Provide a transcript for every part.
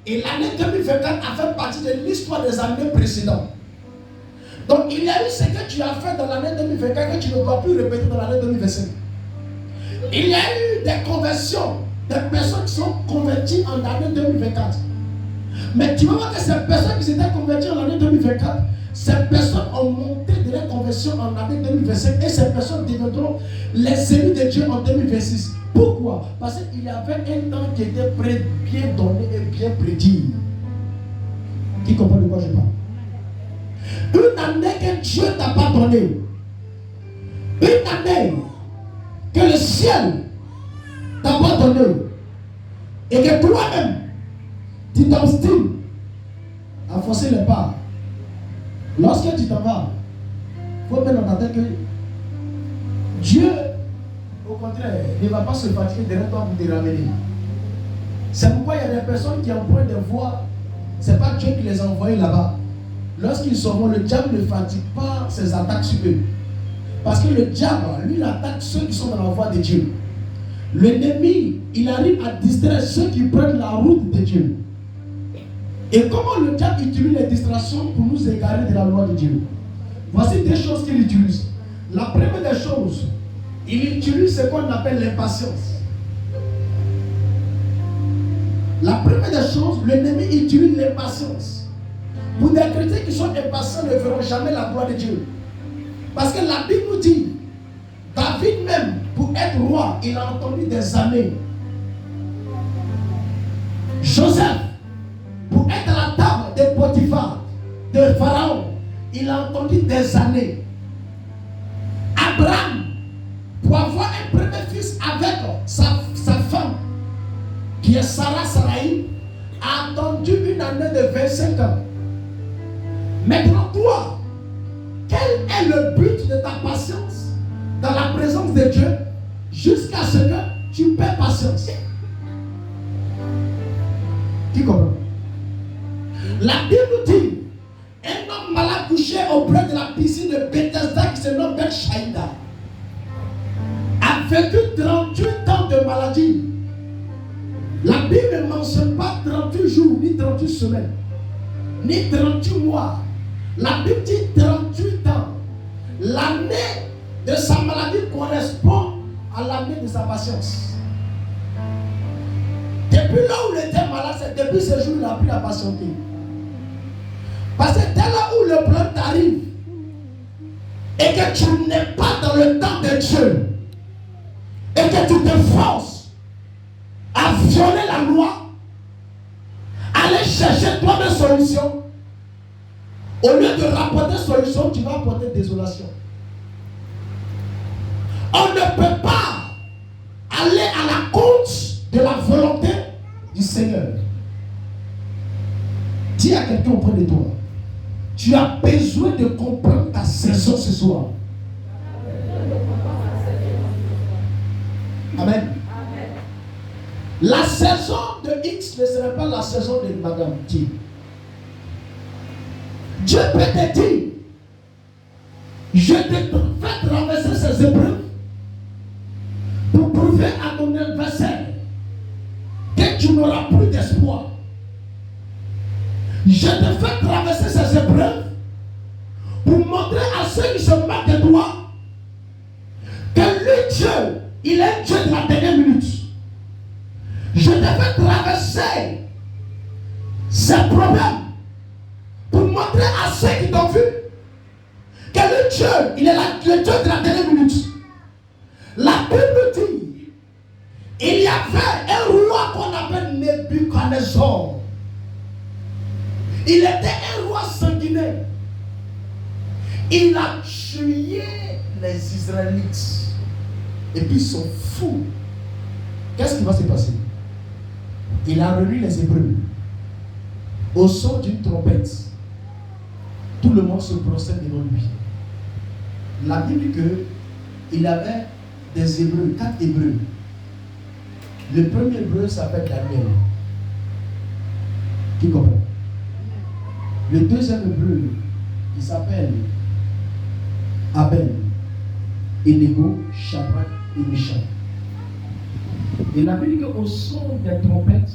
Et l'année 2024 a fait partie de l'histoire des années précédentes. Donc il y a eu ce que tu as fait dans l'année 2024 que tu ne dois plus répéter dans l'année 2025. Il y a eu des conversions, des personnes qui sont converties en l'année 2024. Mais tu vas voir que ces personnes qui s'étaient converties en l'année 2024, ces personnes ont monté de la conversion en l'année 2025 et ces personnes deviendront les élus de Dieu en 2026. Pourquoi? Parce qu'il y avait un temps qui était bien donné et bien prédit. Qui comprend de quoi je parle? Une année que Dieu ne t'a pas donnée. Une année que le ciel t'a pas donnée. Et que toi-même, tu t'obstines à forcer les pas. Lorsque tu t'en vas, il faut mettre dans ta tête que Dieu, au contraire, ne va pas se fatiguer derrière toi pour te ramener. C'est pourquoi il y a des personnes qui emploient des voies. Ce n'est pas Dieu qui les a envoyés là-bas. Lorsqu'ils sont le diable ne fatigue pas ses attaques sur eux. Parce que le diable, lui, il attaque ceux qui sont dans la voie de Dieu. L'ennemi, il arrive à distraire ceux qui prennent la route de Dieu. Et comment le diable utilise les distractions pour nous égarer de la loi de Dieu? Voici des choses qu'il utilise. La première des choses, il utilise ce qu'on appelle l'impatience. La première des choses, l'ennemi utilise l'impatience. Pour des chrétiens qui sont impatients ne verront jamais la gloire de Dieu. Parce que la Bible nous dit, David même, pour être roi, il a entendu des années. Joseph, pour être à la table de Potiphar, de Pharaon, il a entendu des années. Abraham, pour avoir un premier fils avec sa femme, qui est Sarah Sarai, a attendu une année de 25 ans. Maintenant, toi, quel est le but de ta patience dans la présence de Dieu jusqu'à ce que tu perds patience? Qui comprend? La Bible nous dit, un homme malade couché auprès de la piscine de Bethesda qui se nomme Bethsaïda a vécu 38 ans de maladie. La Bible ne mentionne pas 38 jours, ni 38 semaines, ni 38 mois. La Bible dit 38 ans. L'année de sa maladie correspond à l'année de sa patience. Depuis là où il était malade, c'est depuis ce jour qu'il a appris à patienter. Parce que dès là où le problème t'arrive et que tu n'es pas dans le temps de Dieu et que tu te forces à violer la loi, aller chercher toi-même solution, au lieu de rapporter solution, tu vas apporter désolation. On ne peut pas aller à la compte de la volonté du Seigneur. Dis à quelqu'un auprès de toi, tu as besoin de comprendre ta saison ce soir. Amen. La saison de X ne serait pas la saison de Madame T. Dieu peut te dire, je te fais traverser ces épreuves pour prouver à ton adversaire que tu n'auras plus d'espoir. Je te fais traverser ces épreuves pour montrer à ceux qui se moquent de toi que lui, Dieu, il est Dieu de la dernière minute. Je te fais traverser ces problèmes pour montrer à ceux qui t'ont vu que le Dieu, il est le Dieu de la dernière minute. La Bible dit, il y avait un roi qu'on appelle Nebuchadnezzar. Il était un roi sanguinaire. Il a tué les Israélites. Et puis ils sont fous. Qu'est-ce qui va se passer? Il a réuni les Hébreux. Au son d'une trompette, tout le monde se procède devant lui. La Bible dit qu'il avait des Hébreux, 4 Hébreux. Le premier Hébreu s'appelle Daniel. Qui comprend? Le deuxième Hébreu, il s'appelle Abel, Enego, Shadrach et Meshach. Et la Bible dit qu'au son des trompettes,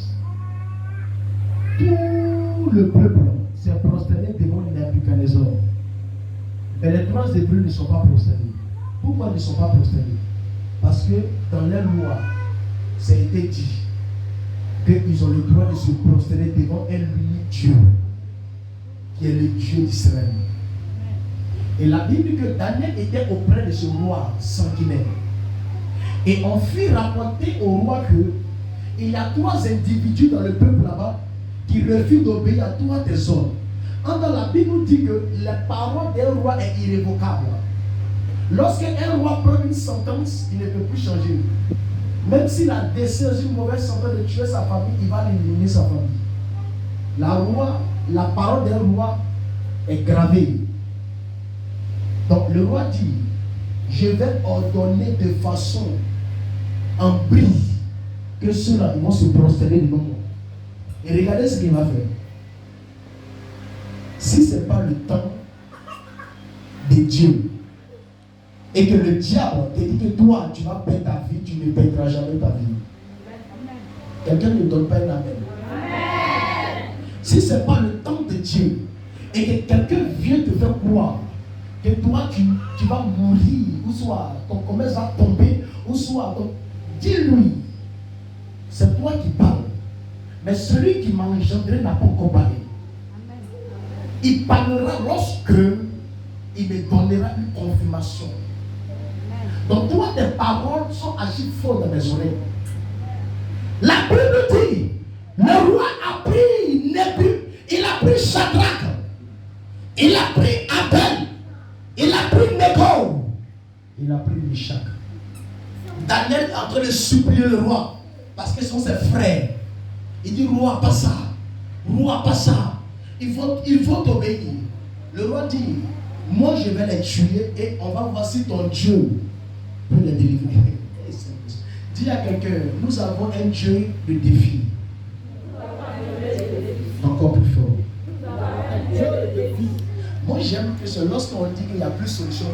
Tout le peuple s'est prosterné devant Nebuchadnezzar. Mais les 3 Hébreux ne sont pas prosternés. Pourquoi ils ne sont pas prosternés? Parce que dans leur loi, ça a été dit qu'ils ont le droit de se prosterner devant un unique Dieu, qui est le Dieu d'Israël. Et la Bible dit que Daniel était auprès de ce roi sanguinaire. Et on fit rapporter au roi qu'il y a 3 individus dans le peuple là-bas qui refusent d'obéir à toi tes ordres. Dans la Bible nous dit que la parole d'un roi est irrévocable. Lorsqu'un roi prend une sentence, il ne peut plus changer. Même s'il a décidé une mauvaise sentence de tuer sa famille, il va éliminer sa famille. La parole d'un roi est gravée. Donc le roi dit, je vais ordonner de façon en bris que ceux-là vont se prosterner devant moi. Et regardez ce qu'il va faire. Si ce n'est pas le temps de Dieu, et que le diable te dit que toi, tu vas perdre ta vie, tu ne perdras jamais ta vie. Quelqu'un ne donne pas un amen. Si ce n'est pas le temps de Dieu, et que quelqu'un vient te faire croire que toi, tu vas mourir, ou soit ton commerce va tomber, ou soit, dis-lui, c'est toi qui parles. Mais celui qui m'a engendré n'a pas encore parlé. Il parlera lorsque il me donnera une confirmation. Donc toi, tes paroles sont agies fort dans mes oreilles. La Bible dit, le roi a pris Nébu, il a pris Shadrach, il a pris Abel, il a pris Négo, il a pris Meshach. Daniel est en train de supplier le roi, parce que ce sont ses frères. Il dit, roi, pas ça. Roi, pas ça. Il faut t'obéir. Le roi dit, moi je vais les tuer et on va voir si ton Dieu peut les délivrer. Dis à quelqu'un, nous avons un Dieu de défi. Encore plus fort. Moi j'aime que lorsqu'on dit qu'il n'y a plus de solution.